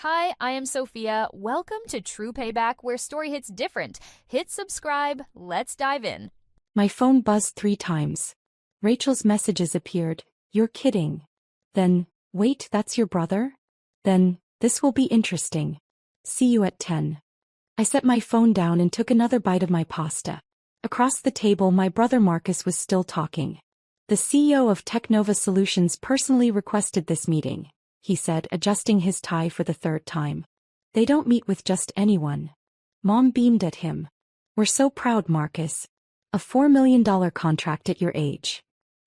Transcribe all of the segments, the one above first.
Hi, I am Sophia. Welcome to True Payback, where story hits different. Hit subscribe. Let's dive in. My phone buzzed 3 times. Rachel's messages appeared. You're kidding. Then, wait, that's your brother? Then, this will be interesting. See you at 10. I set my phone down and took another bite of my pasta. Across the table, my brother Marcus was still talking. The CEO of Technova Solutions personally requested this meeting, he said, adjusting his tie for the third time. They don't meet with just anyone. Mom beamed at him. We're so proud, Marcus. A $4 million contract at your age.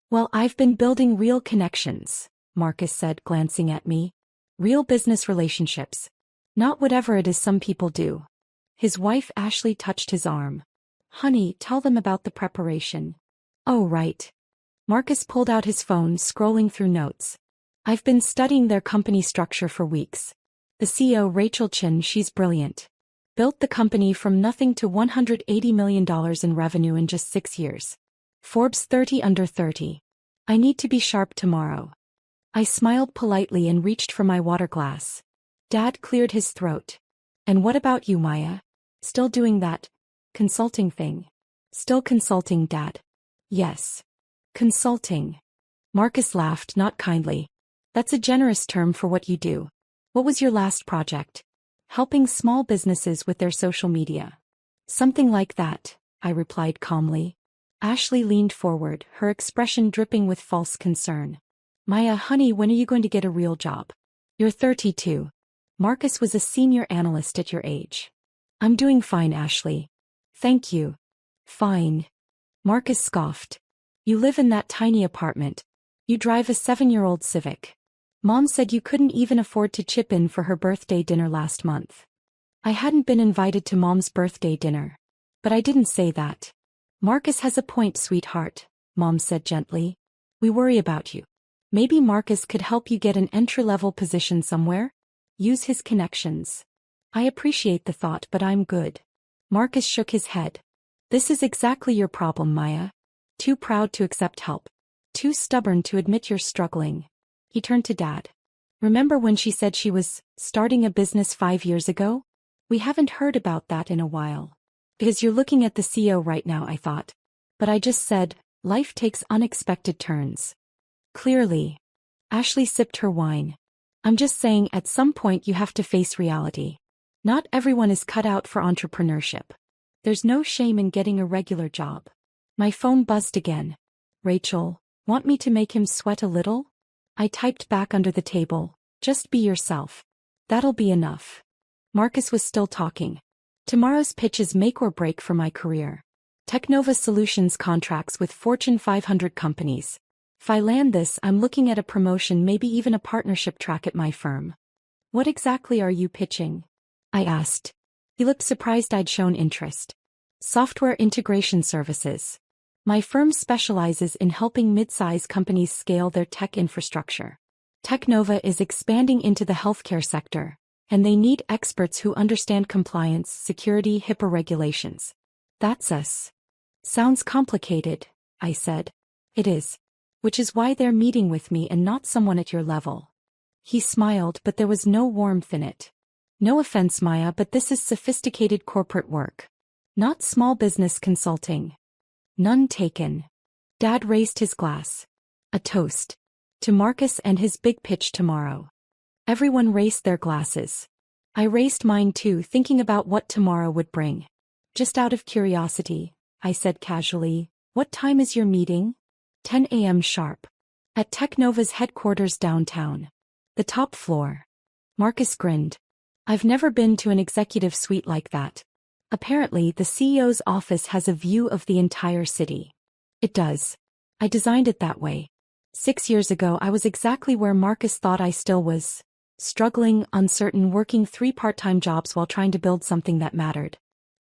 Well, I've been building real connections, Marcus said, glancing at me. Real business relationships. Not whatever it is some people do. His wife Ashley touched his arm. Honey, tell them about the preparation. Oh, right. Marcus pulled out his phone, scrolling through notes. I've been studying their company structure for weeks. The CEO, Rachel Chin, she's brilliant. Built the company from nothing to $180 million in revenue in just 6 years. Forbes 30 under 30. I need to be sharp tomorrow. I smiled politely and reached for my water glass. Dad cleared his throat. And what about you, Maya? Still doing that consulting thing? Still consulting, Dad? Yes. Consulting. Marcus laughed, not kindly. That's a generous term for what you do. What was your last project? Helping small businesses with their social media. Something like that, I replied calmly. Ashley leaned forward, her expression dripping with false concern. Maya, honey, when are you going to get a real job? You're 32. Marcus was a senior analyst at your age. I'm doing fine, Ashley. Thank you. Fine. Marcus scoffed. You live in that tiny apartment. You drive a 7-year-old Civic. Mom said you couldn't even afford to chip in for her birthday dinner last month. I hadn't been invited to Mom's birthday dinner. But I didn't say that. Marcus has a point, sweetheart, Mom said gently. We worry about you. Maybe Marcus could help you get an entry-level position somewhere? Use his connections. I appreciate the thought, but I'm good. Marcus shook his head. This is exactly your problem, Maya. Too proud to accept help. Too stubborn to admit you're struggling. He turned to Dad. Remember when she said she was starting a business 5 years ago? We haven't heard about that in a while. Because you're looking at the CEO right now, I thought. But I just said, life takes unexpected turns. Clearly. Ashley sipped her wine. I'm just saying, at some point you have to face reality. Not everyone is cut out for entrepreneurship. There's no shame in getting a regular job. My phone buzzed again. Rachel, want me to make him sweat a little? I typed back under the table. Just be yourself. That'll be enough. Marcus was still talking. Tomorrow's pitch is make or break for my career. Technova Solutions contracts with Fortune 500 companies. If I land this, I'm looking at a promotion, maybe even a partnership track at my firm. What exactly are you pitching? I asked. He looked surprised I'd shown interest. Software integration services. My firm specializes in helping mid-size companies scale their tech infrastructure. Technova is expanding into the healthcare sector, and they need experts who understand compliance, security, HIPAA regulations. That's us. Sounds complicated, I said. It is. Which is why they're meeting with me and not someone at your level. He smiled, but there was no warmth in it. No offense, Maya, but this is sophisticated corporate work. Not small business consulting. None taken. Dad raised his glass. A toast. To Marcus and his big pitch tomorrow. Everyone raised their glasses. I raised mine too, thinking about what tomorrow would bring. Just out of curiosity, I said casually, what time is your meeting? 10 a.m. sharp. At Technova's headquarters downtown. The top floor. Marcus grinned. I've never been to an executive suite like that. Apparently, the CEO's office has a view of the entire city. It does. I designed it that way. 6 years ago, I was exactly where Marcus thought I still was. Struggling, uncertain, working 3 part-time jobs while trying to build something that mattered.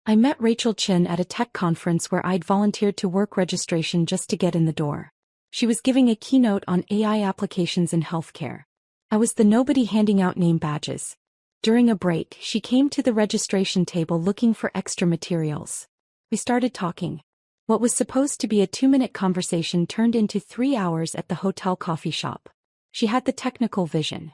I met Rachel Chin at a tech conference where I'd volunteered to work registration just to get in the door. She was giving a keynote on AI applications in healthcare. I was the nobody handing out name badges. During a break, she came to the registration table looking for extra materials. We started talking. What was supposed to be a 2-minute conversation turned into 3 hours at the hotel coffee shop. She had the technical vision.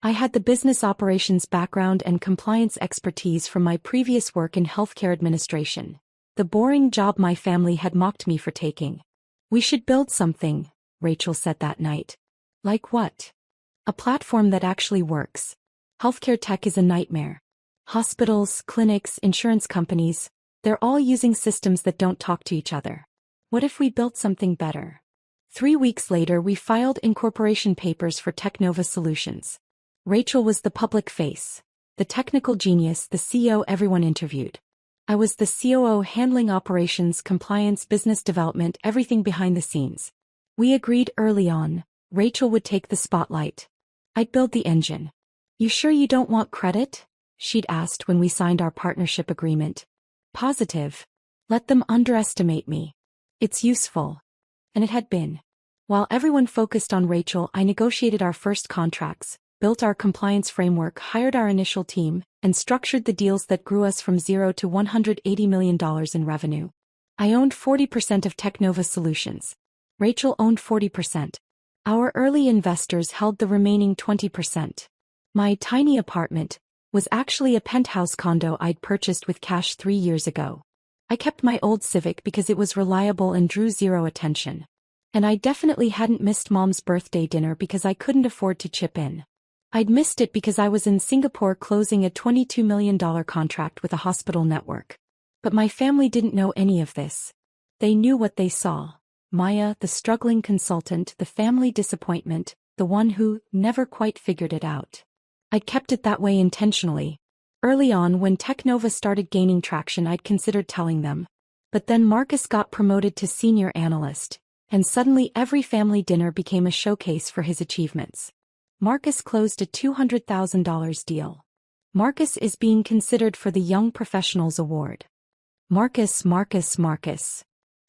I had the business operations background and compliance expertise from my previous work in healthcare administration. The boring job my family had mocked me for taking. We should build something, Rachel said that night. Like what? A platform that actually works. Healthcare tech is a nightmare. Hospitals, clinics, insurance companies, they're all using systems that don't talk to each other. What if we built something better? 3 weeks later, we filed incorporation papers for Technova Solutions. Rachel was the public face, the technical genius, the CEO everyone interviewed. I was the COO handling operations, compliance, business development, everything behind the scenes. We agreed early on, Rachel would take the spotlight. I'd build the engine. You sure you don't want credit? She'd asked when we signed our partnership agreement. Positive. Let them underestimate me. It's useful. And it had been. While everyone focused on Rachel, I negotiated our first contracts, built our compliance framework, hired our initial team, and structured the deals that grew us from $0 to $180 million in revenue. I owned 40% of Technova Solutions. Rachel owned 40%. Our early investors held the remaining 20%. My tiny apartment was actually a penthouse condo I'd purchased with cash 3 years ago. I kept my old Civic because it was reliable and drew zero attention. And I definitely hadn't missed Mom's birthday dinner because I couldn't afford to chip in. I'd missed it because I was in Singapore closing a $22 million contract with a hospital network. But my family didn't know any of this. They knew what they saw. Maya, the struggling consultant, the family disappointment, the one who never quite figured it out. I'd kept it that way intentionally. Early on, when Technova started gaining traction, I'd considered telling them. But then Marcus got promoted to senior analyst, and suddenly every family dinner became a showcase for his achievements. Marcus closed a $200,000 deal. Marcus is being considered for the Young Professionals Award. Marcus.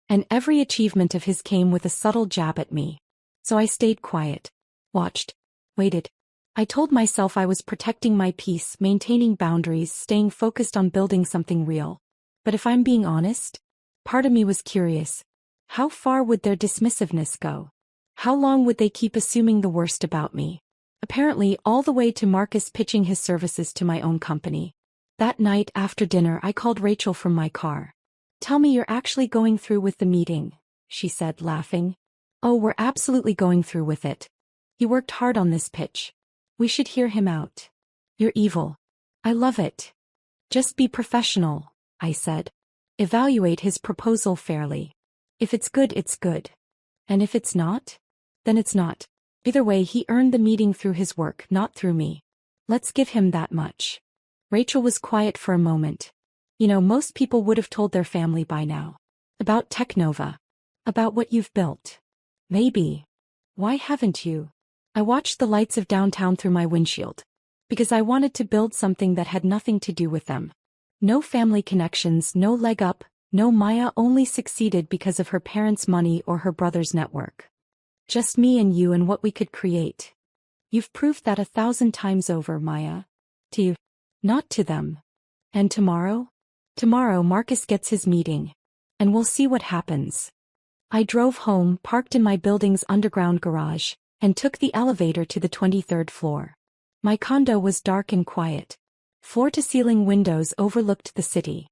And every achievement of his came with a subtle jab at me. So I stayed quiet. Watched. Waited. I told myself I was protecting my peace, maintaining boundaries, staying focused on building something real. But if I'm being honest, part of me was curious. How far would their dismissiveness go? How long would they keep assuming the worst about me? Apparently, all the way to Marcus pitching his services to my own company. That night after dinner, I called Rachel from my car. Tell me you're actually going through with the meeting, she said, laughing. Oh, we're absolutely going through with it. He worked hard on this pitch. We should hear him out. You're evil. I love it. Just be professional, I said. Evaluate his proposal fairly. If it's good, it's good. And if it's not, then it's not. Either way, he earned the meeting through his work, not through me. Let's give him that much. Rachel was quiet for a moment. Most people would have told their family by now. About Technova. About what you've built. Maybe. Why haven't you? I watched the lights of downtown through my windshield. Because I wanted to build something that had nothing to do with them. No family connections, no leg up, no Maya only succeeded because of her parents' money or her brother's network. Just me and you and what we could create. You've proved that 1,000 times over, Maya. To you. Not to them. And tomorrow? Tomorrow Marcus gets his meeting. And we'll see what happens. I drove home, parked in my building's underground garage, and took the elevator to the 23rd floor. My condo was dark and quiet. Floor-to-ceiling windows overlooked the city.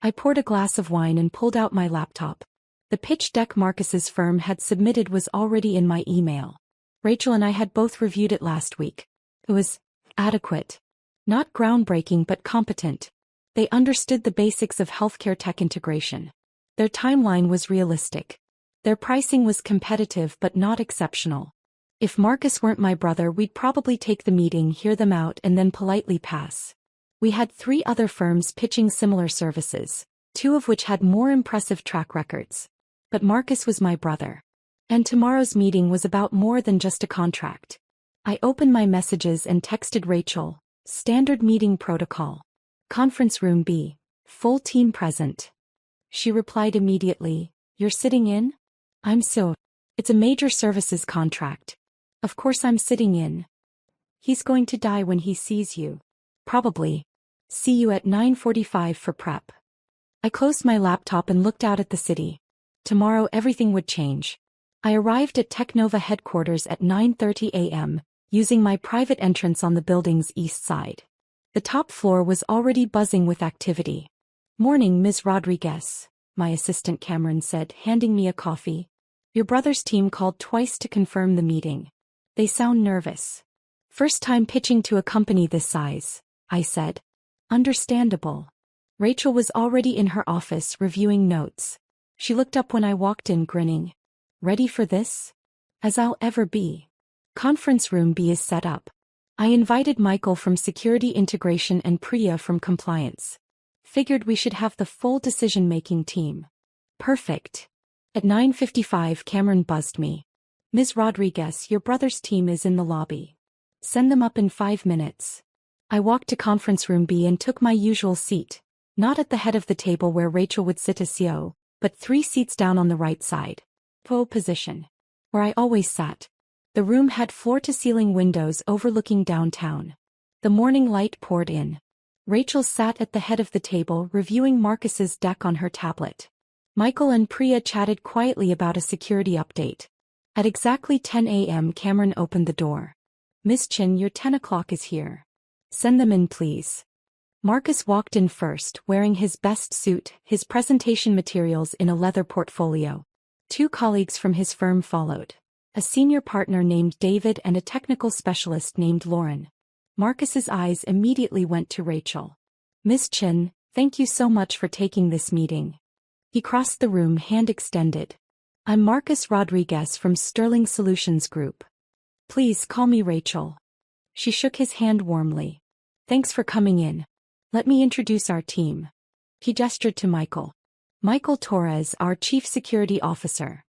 I poured a glass of wine and pulled out my laptop. The pitch deck Marcus's firm had submitted was already in my email. Rachel and I had both reviewed it last week. It was adequate. Not groundbreaking but competent. They understood the basics of healthcare tech integration. Their timeline was realistic. Their pricing was competitive but not exceptional. If Marcus weren't my brother, we'd probably take the meeting, hear them out, and then politely pass. We had 3 other firms pitching similar services, 2 of which had more impressive track records. But Marcus was my brother. And tomorrow's meeting was about more than just a contract. I opened my messages and texted Rachel. Standard meeting protocol. Conference room B. Full team present. She replied immediately, You're sitting in? I'm so. It's a major services contract. Of course I'm sitting in. He's going to die when he sees you. Probably. See you at 9:45 for prep. I closed my laptop and looked out at the city. Tomorrow everything would change. I arrived at Technova headquarters at 9:30 a.m., using my private entrance on the building's east side. The top floor was already buzzing with activity. "Morning, Ms. Rodriguez," my assistant Cameron said, handing me a coffee. "Your brother's team called twice to confirm the meeting. They sound nervous." "First time pitching to a company this size," I said. "Understandable." Rachel was already in her office reviewing notes. She looked up when I walked in, grinning. "Ready for this?" "As I'll ever be." Conference room B is set up. I invited Michael from Security Integration and Priya from Compliance. Figured we should have the full decision-making team. Perfect. At 9:55 Cameron buzzed me. "Ms. Rodriguez, your brother's team is in the lobby. Send them up in 5 minutes." I walked to conference room B and took my usual seat, not at the head of the table where Rachel would sit as CO, but 3 seats down on the right side. Pole position. Where I always sat. The room had floor-to-ceiling windows overlooking downtown. The morning light poured in. Rachel sat at the head of the table reviewing Marcus's deck on her tablet. Michael and Priya chatted quietly about a security update. At exactly 10 a.m. Cameron opened the door. "Miss Chin, your 10 o'clock is here. Send them in, please." Marcus walked in first, wearing his best suit, his presentation materials in a leather portfolio. 2 colleagues from his firm followed. A senior partner named David and a technical specialist named Lauren. Marcus's eyes immediately went to Rachel. "Miss Chin, thank you so much for taking this meeting." He crossed the room, hand extended. "I'm Marcus Rodriguez from Sterling Solutions Group. Please call me Rachel." She shook his hand warmly. "Thanks for coming in. Let me introduce our team." He gestured to Michael. "Michael Torres, our Chief Security Officer."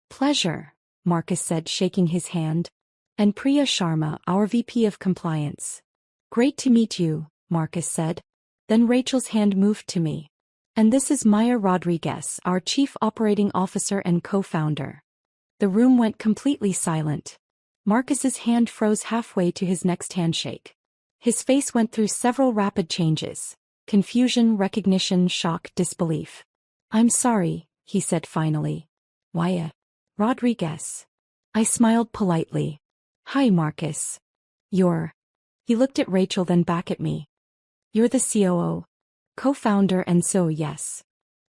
"Pleasure," Marcus said, shaking his hand. "And Priya Sharma, our VP of Compliance." "Great to meet you," Marcus said. Then Rachel's hand moved to me. "And this is Maya Rodriguez, our Chief Operating Officer and co-founder." The room went completely silent. Marcus's hand froze halfway to his next handshake. His face went through several rapid changes. Confusion, recognition, shock, disbelief. "I'm sorry," he said finally. "Maya Rodriguez." I smiled politely. "Hi, Marcus. You're..." He looked at Rachel, then back at me. "You're the COO, co-founder, and so yes."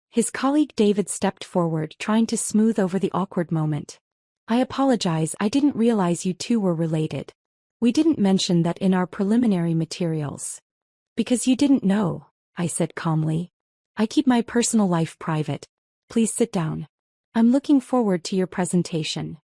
His colleague David stepped forward, trying to smooth over the awkward moment. "I apologize, I didn't realize you two were related. We didn't mention that in our preliminary materials." "Because you didn't know," I said calmly. "I keep my personal life private. Please sit down. I'm looking forward to your presentation."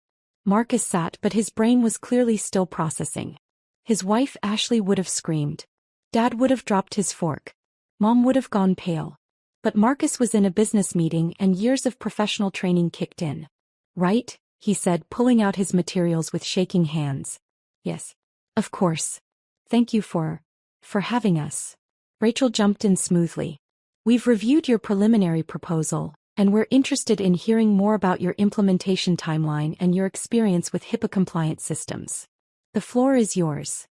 Marcus sat, but his brain was clearly still processing. His wife Ashley would have screamed. Dad would have dropped his fork. Mom would have gone pale. But Marcus was in a business meeting and years of professional training kicked in. "Right?" he said, pulling out his materials with shaking hands. "Yes. Of course. Thank you for having us." Rachel jumped in smoothly. "We've reviewed your preliminary proposal, and we're interested in hearing more about your implementation timeline and your experience with HIPAA-compliant systems. The floor is yours."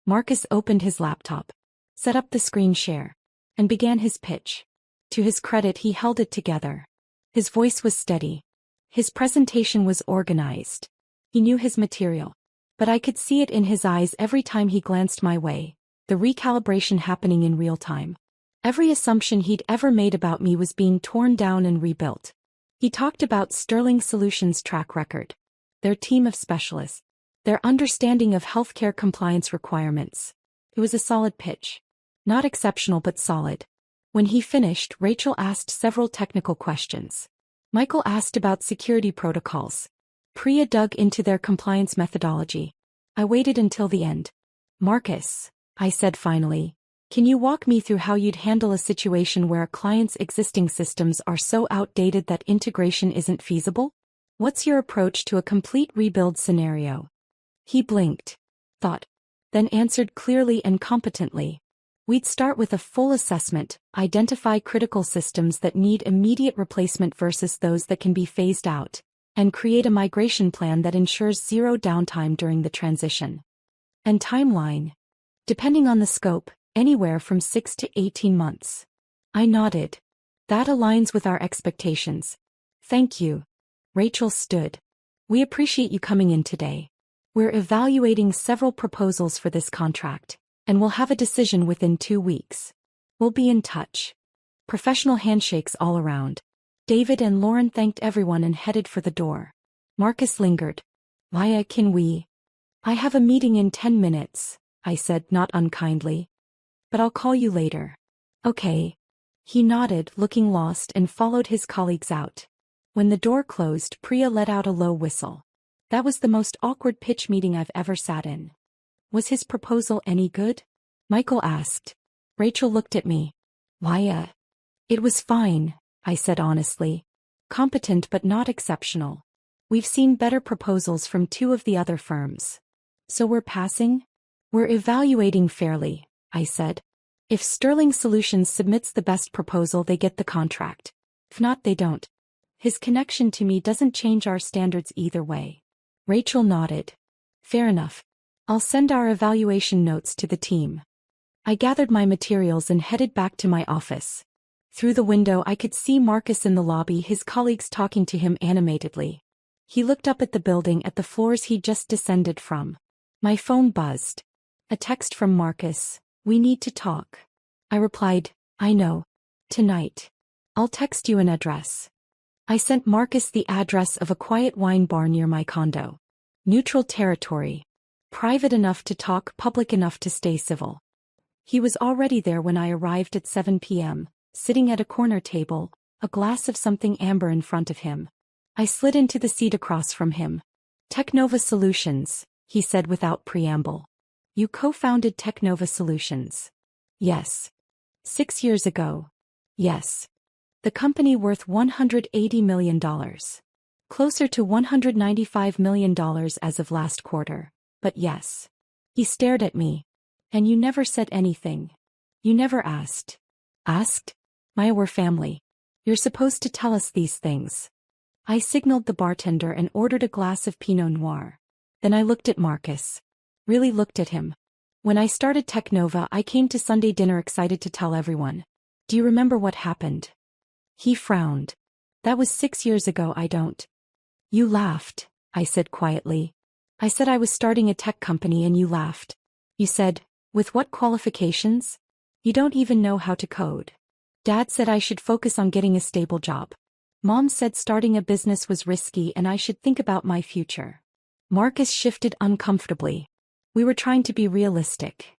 Marcus opened his laptop, set up the screen share, and began his pitch. To his credit, he held it together. His voice was steady. His presentation was organized. He knew his material. But I could see it in his eyes every time he glanced my way, the recalibration happening in real time. Every assumption he'd ever made about me was being torn down and rebuilt. He talked about Sterling Solutions' track record, their team of specialists, their understanding of healthcare compliance requirements. It was a solid pitch. Not exceptional but solid. When he finished, Rachel asked several technical questions. Michael asked about security protocols. Priya dug into their compliance methodology. I waited until the end. "Marcus," I said finally, "can you walk me through how you'd handle a situation where a client's existing systems are so outdated that integration isn't feasible? What's your approach to a complete rebuild scenario?" He blinked, thought, then answered clearly and competently. "We'd start with a full assessment, identify critical systems that need immediate replacement versus those that can be phased out, and create a migration plan that ensures zero downtime during the transition. And timeline? Depending on the scope, anywhere from 6 to 18 months. I nodded. "That aligns with our expectations. Thank you." Rachel stood. "We appreciate you coming in today. We're evaluating several proposals for this contract, and we'll have a decision within 2 weeks. We'll be in touch. Professional handshakes all around. David and Lauren thanked everyone and headed for the door. Marcus lingered. Maya, can we? I have a meeting in 10 minutes, I said, not unkindly. But I'll call you later. Okay. He nodded, looking lost, and followed his colleagues out. When the door closed, Priya let out a low whistle. That was the most awkward pitch meeting I've ever sat in. Was his proposal any good? Michael asked. Rachel looked at me. Maya. It was fine, I said honestly. Competent but not exceptional. We've seen better proposals from 2 of the other firms. So we're passing? We're evaluating fairly, I said. If Sterling Solutions submits the best proposal, they get the contract. If not, they don't. His connection to me doesn't change our standards either way. Rachel nodded. Fair enough. I'll send our evaluation notes to the team. I gathered my materials and headed back to my office. Through the window I could see Marcus in the lobby, his colleagues talking to him animatedly. He looked up at the building, at the floors he'd just descended from. My phone buzzed. A text from Marcus. We need to talk. I replied, I know. Tonight. I'll text you an address. I sent Marcus the address of a quiet wine bar near my condo. Neutral territory. Private enough to talk, public enough to stay civil. He was already there when I arrived at 7 p.m., sitting at a corner table, a glass of something amber in front of him. I slid into the seat across from him. Technova Solutions, he said without preamble. You co-founded Technova Solutions. Yes. 6 years ago. Yes. The company worth $180 million. Closer to $195 million as of last quarter. But yes. He stared at me. And you never said anything. You never asked. Asked? Maya, we're family. You're supposed to tell us these things. I signaled the bartender and ordered a glass of Pinot Noir. Then I looked at Marcus. Really looked at him. When I started Technova, I came to Sunday dinner excited to tell everyone. Do you remember what happened? He frowned. That was 6 years ago. I don't. You laughed, I said quietly. I said I was starting a tech company and you laughed. You said, with what qualifications? You don't even know how to code. Dad said I should focus on getting a stable job. Mom said starting a business was risky and I should think about my future. Marcus shifted uncomfortably. We were trying to be realistic.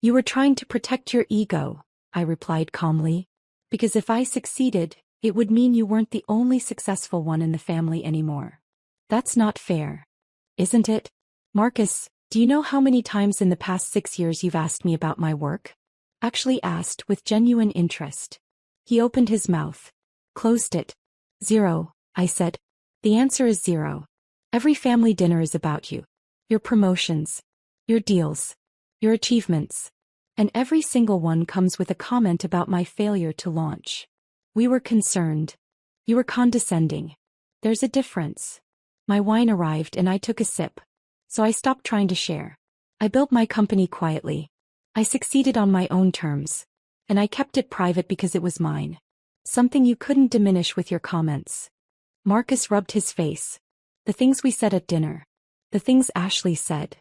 You were trying to protect your ego, I replied calmly. Because if I succeeded, it would mean you weren't the only successful one in the family anymore. That's not fair. Isn't it? Marcus, do you know how many times in the past 6 years you've asked me about my work? Actually asked with genuine interest. He opened his mouth. Closed it. 0, I said. The answer is 0. Every family dinner is about you. Your promotions. Your deals. Your achievements. And every single one comes with a comment about my failure to launch. We were concerned. You were condescending. There's a difference. My wine arrived and I took a sip. So I stopped trying to share. I built my company quietly. I succeeded on my own terms. And I kept it private because it was mine. Something you couldn't diminish with your comments. Marcus rubbed his face. The things we said at dinner. The things Ashley said.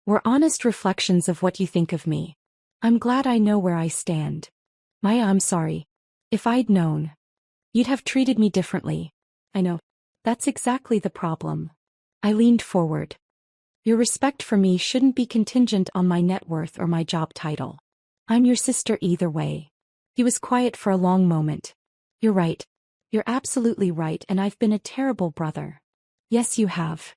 Were honest reflections of what you think of me. I'm glad I know where I stand. Maya, I'm sorry. If I'd known. You'd have treated me differently. I know. That's exactly the problem. I leaned forward. Your respect for me shouldn't be contingent on my net worth or my job title. I'm your sister either way. He was quiet for a long moment. You're right. You're absolutely right, and I've been a terrible brother. Yes, you have.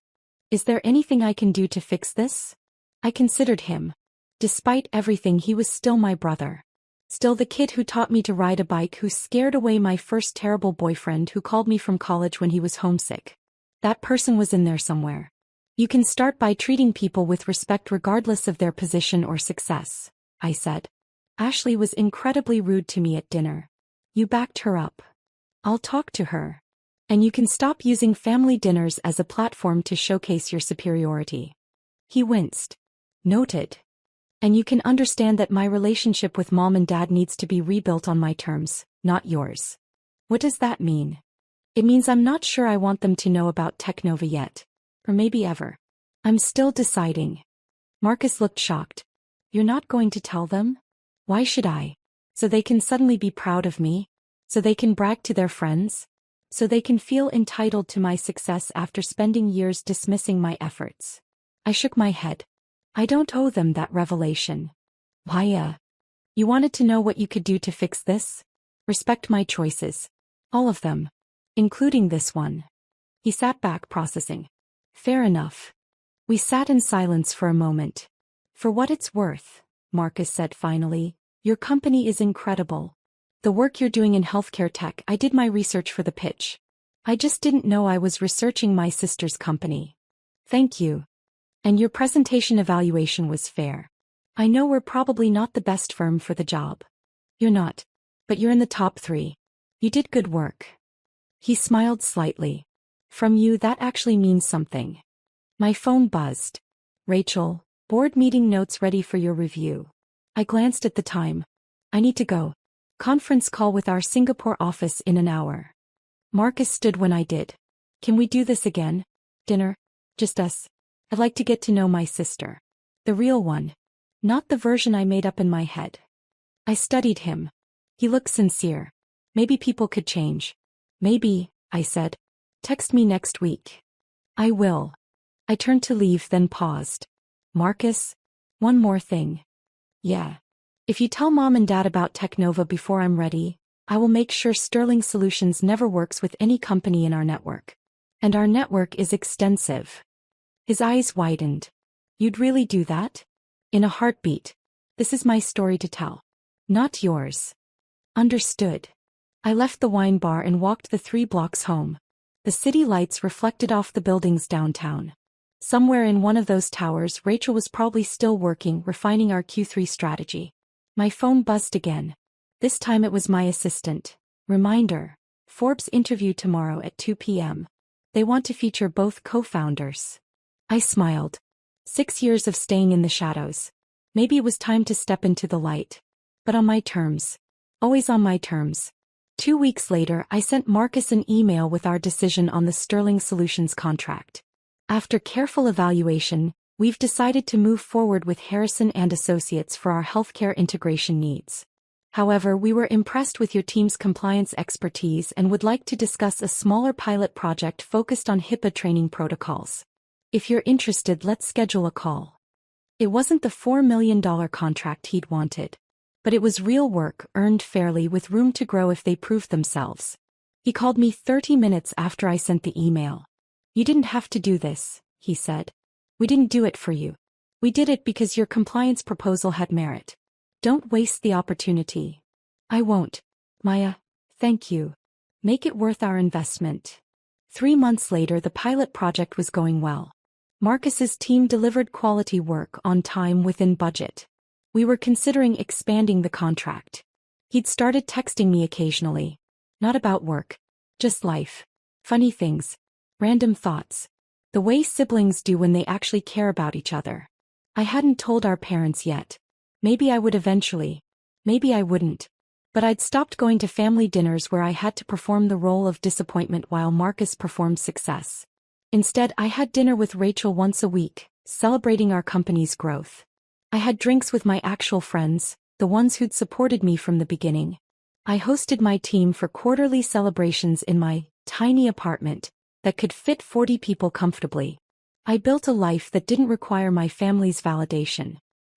Is there anything I can do to fix this? I considered him. Despite everything, he was still my brother. Still the kid who taught me to ride a bike, who scared away my first terrible boyfriend, who called me from college when he was homesick. That person was in there somewhere. You can start by treating people with respect regardless of their position or success, I said. Ashley was incredibly rude to me at dinner. You backed her up. I'll talk to her. And you can stop using family dinners as a platform to showcase your superiority. He winced. Noted. And you can understand that my relationship with Mom and Dad needs to be rebuilt on my terms, not yours. What does that mean? It means I'm not sure I want them to know about Technova yet. Or maybe ever. I'm still deciding. Marcus looked shocked. You're not going to tell them? Why should I? So they can suddenly be proud of me? So they can brag to their friends? So they can feel entitled to my success after spending years dismissing my efforts? I shook my head. I don't owe them that revelation. Why, you wanted to know what you could do to fix this? Respect my choices. All of them. Including this one. He sat back processing. Fair enough. We sat in silence for a moment. For what it's worth, Marcus said finally, your company is incredible. The work you're doing in healthcare tech, I did my research for the pitch. I just didn't know I was researching my sister's company. Thank you. And your presentation evaluation was fair. I know we're probably not the best firm for the job. You're not. But you're in the top 3. You did good work. He smiled slightly. From you, that actually means something. My phone buzzed. Rachel, board meeting notes ready for your review. I glanced at the time. I need to go. Conference call with our Singapore office in an hour. Marcus stood when I did. Can we do this again? Dinner? Just us. I'd like to get to know my sister. The real one. Not the version I made up in my head. I studied him. He looked sincere. Maybe people could change. Maybe, I said. Text me next week. I will. I turned to leave, then paused. Marcus? One more thing. Yeah. If you tell Mom and Dad about Technova before I'm ready, I will make sure Sterling Solutions never works with any company in our network. And our network is extensive. His eyes widened. You'd really do that? In a heartbeat. This is my story to tell. Not yours. Understood. I left the wine bar and walked the 3 blocks home. The city lights reflected off the buildings downtown. Somewhere in one of those towers, Rachel was probably still working, refining our Q3 strategy. My phone buzzed again. This time it was my assistant. Reminder. Forbes interview tomorrow at 2 p.m. They want to feature both co-founders. I smiled. 6 years of staying in the shadows. Maybe it was time to step into the light. But on my terms. Always on my terms. 2 weeks later, I sent Marcus an email with our decision on the Sterling Solutions contract. After careful evaluation, we've decided to move forward with Harrison and Associates for our healthcare integration needs. However, we were impressed with your team's compliance expertise and would like to discuss a smaller pilot project focused on HIPAA training protocols. If you're interested, let's schedule a call. It wasn't the $4 million contract he'd wanted. But it was real work, earned fairly with room to grow if they proved themselves. He called me 30 minutes after I sent the email. You didn't have to do this, he said. We didn't do it for you. We did it because your compliance proposal had merit. Don't waste the opportunity. I won't. Maya, thank you. Make it worth our investment. 3 months later, the pilot project was going well. Marcus's team delivered quality work on time within budget. We were considering expanding the contract. He'd started texting me occasionally. Not about work. Just life. Funny things. Random thoughts. The way siblings do when they actually care about each other. I hadn't told our parents yet. Maybe I would eventually. Maybe I wouldn't. But I'd stopped going to family dinners where I had to perform the role of disappointment while Marcus performed success. Instead, I had dinner with Rachel once a week, celebrating our company's growth. I had drinks with my actual friends, the ones who'd supported me from the beginning. I hosted my team for quarterly celebrations in my tiny apartment that could fit 40 people comfortably. I built a life that didn't require my family's validation.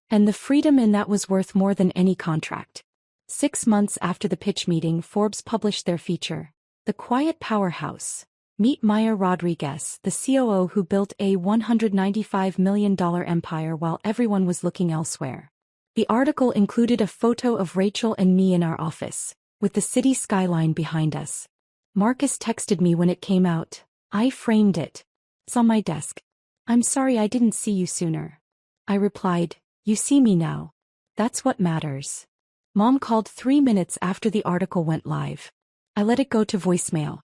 And the freedom in that was worth more than any contract. 6 months after the pitch meeting, Forbes published their feature, The Quiet Powerhouse. Meet Maya Rodriguez, the COO who built a $195 million empire while everyone was looking elsewhere. The article included a photo of Rachel and me in our office, with the city skyline behind us. Marcus texted me when it came out. I framed it. It's on my desk. I'm sorry I didn't see you sooner. I replied, you see me now. That's what matters. Mom called 3 minutes after the article went live. I let it go to voicemail.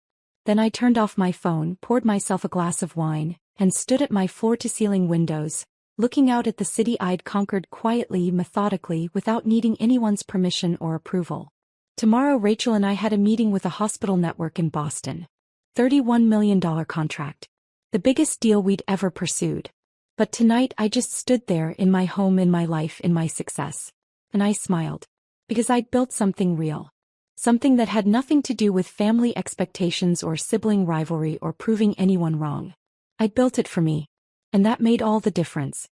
Then I turned off my phone, poured myself a glass of wine, and stood at my floor-to-ceiling windows, looking out at the city I'd conquered quietly, methodically, without needing anyone's permission or approval. Tomorrow Rachel and I had a meeting with a hospital network in Boston. $31 million contract. The biggest deal we'd ever pursued. But tonight I just stood there in my home, in my life, in my success. And I smiled. Because I'd built something real. Something that had nothing to do with family expectations or sibling rivalry or proving anyone wrong. I'd built it for me. And that made all the difference.